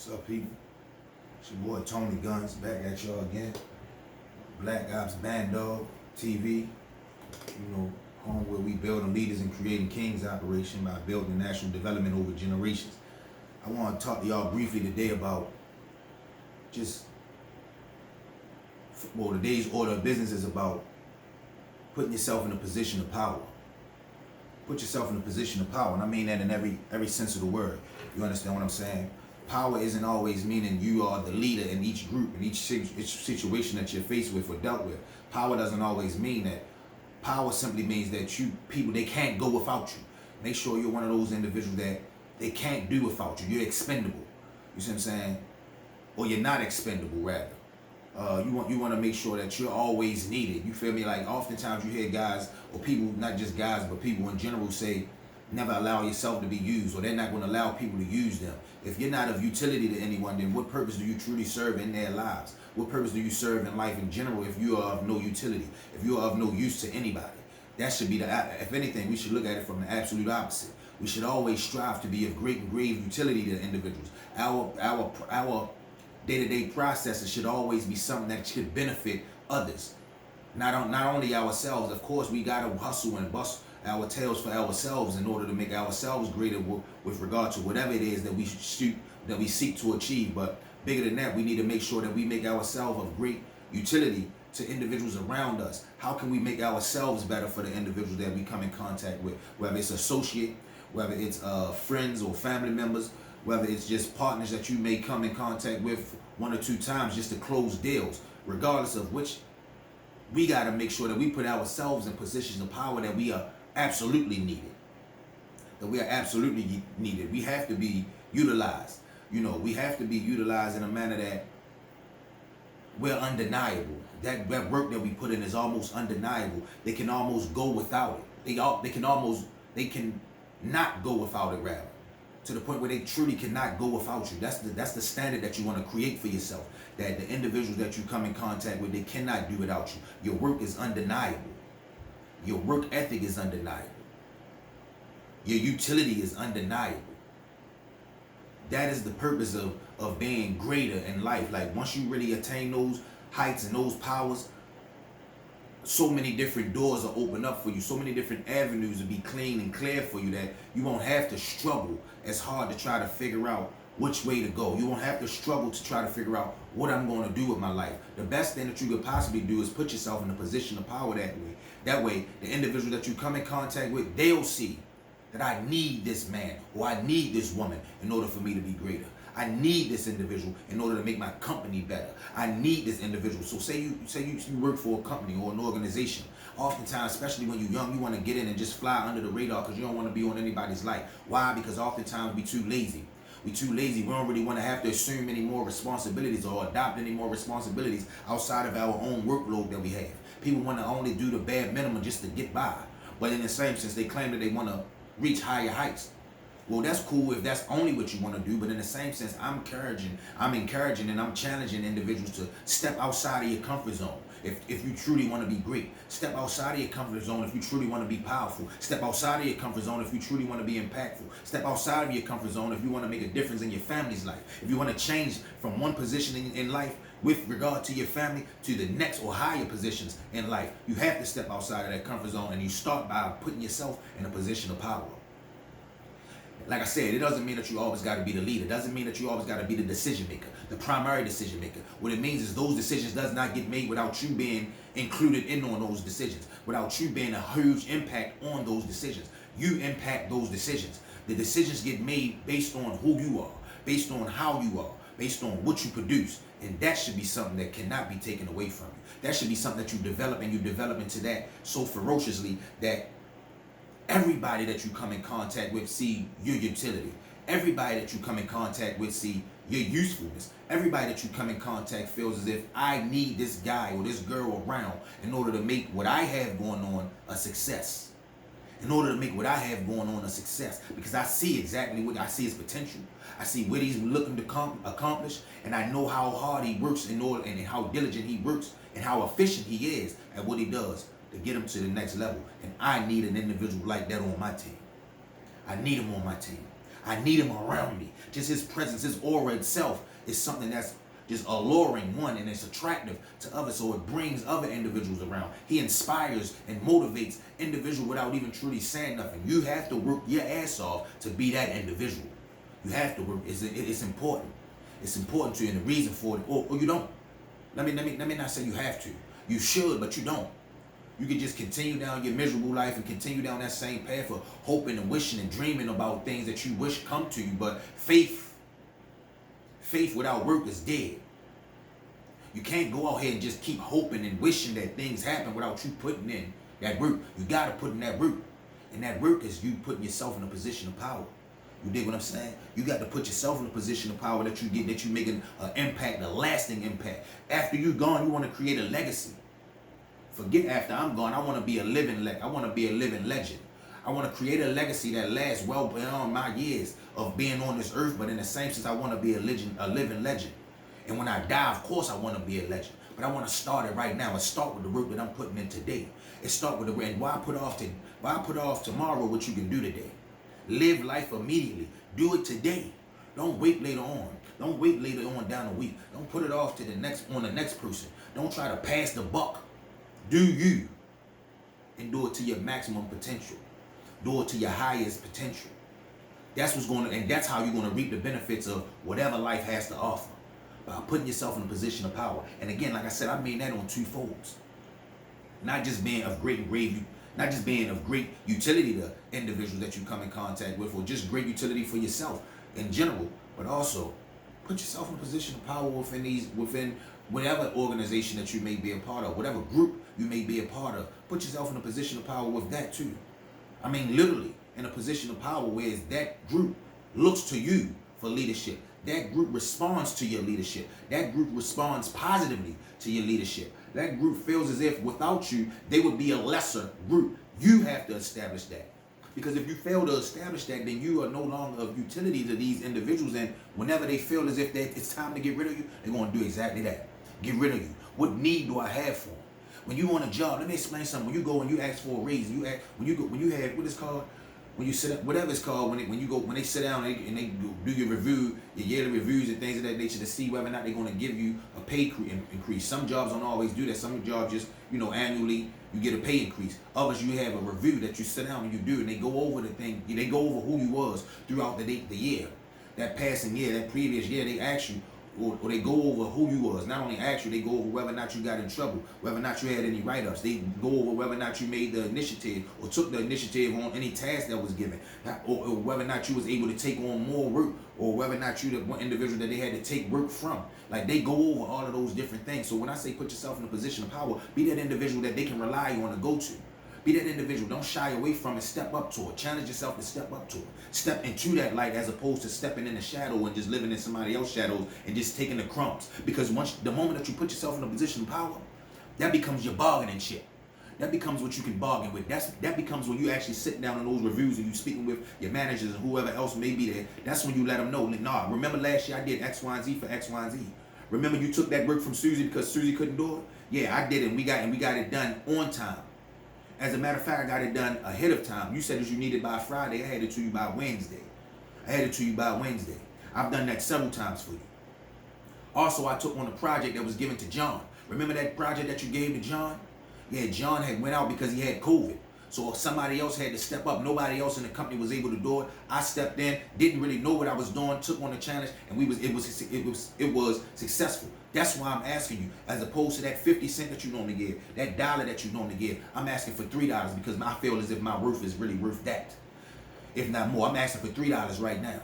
What's up, people? It's your boy Tony Guns back at y'all again. Black Ops Bandog TV. Home where we building leaders and creating kings operation by building national development over generations. I want to talk to y'all briefly today about today's order of business is about putting yourself in a position of power. Put yourself in a position of power, and I mean that in every sense of the word. You understand what I'm saying? Power isn't always meaning you are the leader in each group, in each situation that you're faced with or dealt with. Power doesn't always mean that. Power simply means that they can't go without you. Make sure you're one of those individuals that they can't do without you. You're expendable. You see what I'm saying? Or you're not expendable, rather. You want to make sure that you're always needed. You feel me? Like oftentimes you hear guys or people, not just guys, but people in general say, never allow yourself to be used, or they're not going to allow people to use them. If you're not of utility to anyone, then what purpose do you truly serve in their lives? What purpose do you serve in life in general if you are of no utility, if you are of no use to anybody? That should be if anything, we should look at it from the absolute opposite. We should always strive to be of great and grave utility to individuals. Our day-to-day processes should always be something that should benefit others. Not only ourselves. Of course, we got to hustle and bust our tails for ourselves in order to make ourselves greater with regard to whatever it is that we seek to achieve. But bigger than that, we need to make sure that we make ourselves of great utility to individuals around us. How can we make ourselves better for the individuals that we come in contact with? Whether it's associate, whether it's friends or family members, whether it's just partners that you may come in contact with one or two times just to close deals. Regardless of which, we got to make sure that we put ourselves in positions of power that we are absolutely needed. We have to be utilized. We have to be utilized in a manner that we're undeniable. That work that we put in is almost undeniable. They can almost go without it. They can not go without it, rather. To the point where they truly cannot go without you. That's the standard that you want to create for yourself. That the individuals that you come in contact with, they cannot do without you. Your work is undeniable. Your work ethic is undeniable. Your utility is undeniable. That is the purpose of being greater in life. Like once you really attain those heights and those powers, so many different doors are open up for you. So many different avenues will be clean and clear for you that you won't have to struggle as hard to try to figure out which way to go. You won't have to struggle to try to figure out what I'm going to do with my life. The best thing that you could possibly do is put yourself in a position of power that way. That way, the individual that you come in contact with, they'll see that I need this man or I need this woman in order for me to be greater. I need this individual in order to make my company better. I need this individual. So say you work for a company or an organization. Oftentimes, especially when you're young, you want to get in and just fly under the radar because you don't want to be on anybody's life. Why? Because oftentimes we too lazy. We don't really want to have to assume any more responsibilities or adopt any more responsibilities outside of our own workload that we have. People want to only do the bare minimum just to get by. But in the same sense, they claim that they want to reach higher heights. Well, that's cool if that's only what you want to do, but in the same sense, I'm encouraging and I'm challenging individuals to step outside of your comfort zone. If you truly want to be great, step outside of your comfort zone if you truly want to be powerful. Step outside of your comfort zone if you truly want to be impactful. Step outside of your comfort zone if you want to make a difference in your family's life. If you want to change from one position in life with regard to your family to the next or higher positions in life, you have to step outside of that comfort zone, and you start by putting yourself in a position of power. Like I said, it doesn't mean that you always got to be the leader. It doesn't mean that you always got to be the decision maker, the primary decision maker. What it means is those decisions does not get made without you being included in on those decisions, without you being a huge impact on those decisions. You impact those decisions. The decisions get made based on who you are, based on how you are, based on what you produce. And that should be something that cannot be taken away from you. That should be something that you develop, and you develop into that so ferociously that everybody that you come in contact with see your utility. Everybody that you come in contact with see your usefulness. Everybody that you come in contact feels as if I need this guy or this girl around in order to make what I have going on a success. In order to make what I have going on a success. Because I see exactly what I see his potential. I see what he's looking to accomplish, and I know how hard he works and how diligent he works and how efficient he is at what he does to get him to the next level. And I need an individual like that on my team. I need him on my team. I need him around me. Just his presence, his aura itself is something that's just alluring, one, and it's attractive to others, so it brings other individuals around. He inspires and motivates individuals without even truly saying nothing. You have to work your ass off to be that individual. You have to work. It's important. It's important to you, and the reason for it, or you don't. Let me not say you have to. You should, but you don't. You can just continue down your miserable life and continue down that same path of hoping and wishing and dreaming about things that you wish come to you. But faith without work is dead. You can't go out here and just keep hoping and wishing that things happen without you putting in that work. You got to put in that work. And that work is you putting yourself in a position of power. You dig what I'm saying? You got to put yourself in a position of power that you making an impact, a lasting impact. After you're gone, you want to create a legacy. Forget after I'm gone, I want to be a living legend. I want to create a legacy that lasts well beyond my years of being on this earth, but in the same sense, I want to be a living legend. And when I die, of course, I want to be a legend. But I want to start it right now and start with the work that I'm putting in today. And start with the, and why put off tomorrow what you can do today? Live life immediately. Do it today. Don't wait later on. Don't wait later on down the week. Don't put it off to the next person. Don't try to pass the buck. Do you. And do it to your maximum potential. Do it to your highest potential. That's what's going to, and that's how you're going to reap the benefits of whatever life has to offer. By putting yourself in a position of power. And again, like I said, I mean that on two folds. Not just being of great utility to individuals that you come in contact with, or just great utility for yourself in general, but also put yourself in a position of power within whatever organization that you may be a part of, whatever group you may be a part of. Put yourself in a position of power with that too. I mean, literally in a position of power where that group looks to you for leadership. That group responds to your leadership. That group responds positively to your leadership. That group feels as if without you, they would be a lesser group. You have to establish that. Because if you fail to establish that, then you are no longer of utility to these individuals. And whenever they feel as if it's time to get rid of you, they're going to do exactly that. Get rid of you. What need do I have for them? When you on a job, let me explain something. When you go and you ask for a raise, when you have what is called, when you sit up, whatever it's called, when they sit down and they do your review, your yearly reviews and things of that nature to see whether or not they're going to give you a pay increase. Some jobs don't always do that. Some jobs just, annually you get a pay increase. Others you have a review that you sit down and you do, and they go over the thing. They go over who you was throughout the year, that passing year, that previous year. They ask you. Or they go over who you was. Not only ask you, they go over whether or not you got in trouble, whether or not you had any write-ups. They go over whether or not you made the initiative or took the initiative on any task that was given, or whether or not you was able to take on more work, or whether or not you the one individual that they had to take work from. Like, they go over all of those different things. So when I say put yourself in a position of power, be that individual that they can rely on to go to. Be that individual. Don't shy away from it. Step up to it. Challenge yourself to step up to it. Step into that light as opposed to stepping in the shadow and just living in somebody else's shadows and just taking the crumbs. Because the moment that you put yourself in a position of power, that becomes your bargaining chip. That becomes what you can bargain with. That becomes when you actually sit down in those reviews and you speaking with your managers and whoever else may be there. That's when you let them know, nah, remember last year I did X, Y, and Z for X, Y, and Z. Remember you took that work from Susie because Susie couldn't do it? Yeah, I did it, and we got it done on time. As a matter of fact, I got it done ahead of time. You said that you needed it by Friday. I had it to you by Wednesday. I've done that several times for you. Also, I took on a project that was given to John. Remember that project that you gave to John? Yeah, John had went out because he had COVID. So somebody else had to step up. Nobody else in the company was able to do it. I stepped in, didn't really know what I was doing, took on the challenge, and it was successful. That's why I'm asking you, as opposed to that 50 cents that you normally give, that dollar that you normally give, I'm asking for $3 because I feel as if my worth is really worth that. If not more, I'm asking for $3 right now.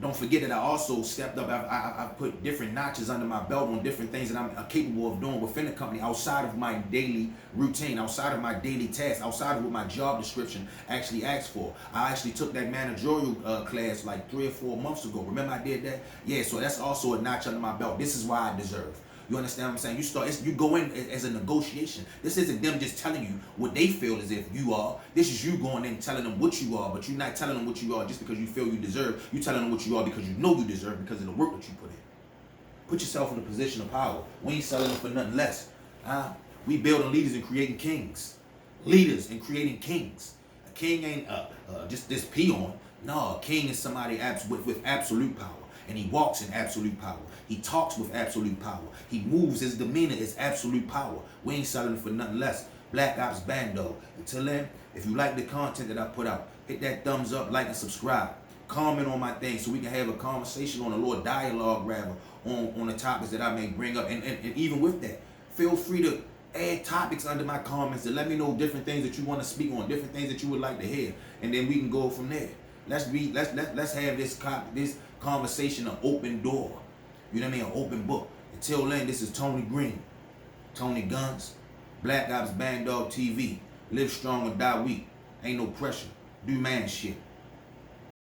Don't forget that I also stepped up. I put different notches under my belt on different things that I'm capable of doing within the company outside of my daily routine, outside of my daily tasks, outside of what my job description actually asks for. I actually took that managerial class like 3 or 4 months ago. Remember I did that? Yeah, so that's also a notch under my belt. This is why I deserve. You understand what I'm saying? You go in as a negotiation. This isn't them just telling you what they feel as if you are. This is you going in and telling them what you are, but you're not telling them what you are just because you feel you deserve. You're telling them what you are because you know you deserve because of the work that you put in. Put yourself in a position of power. We ain't selling them for nothing less. We building leaders and creating kings. Leaders and creating kings. A king ain't just this peon. No, a king is somebody with absolute power. And he walks in absolute power. He talks with absolute power. He moves, his demeanor is absolute power. We ain't selling for nothing less. Black Ops Bando. Until then, if you like the content that I put out, hit that thumbs up, like, and subscribe. Comment on my thing so we can have a conversation on a little dialogue, rather, on the topics that I may bring up. And even with that, feel free to add topics under my comments and let me know different things that you want to speak on, different things that you would like to hear. And then we can go from there. Let's have this conversation an open door. You know what I mean? An open book. Until then, this is Tony Green, Tony Guns, Black Ops Bando TV. Live strong or die weak. Ain't no pressure. Do man shit.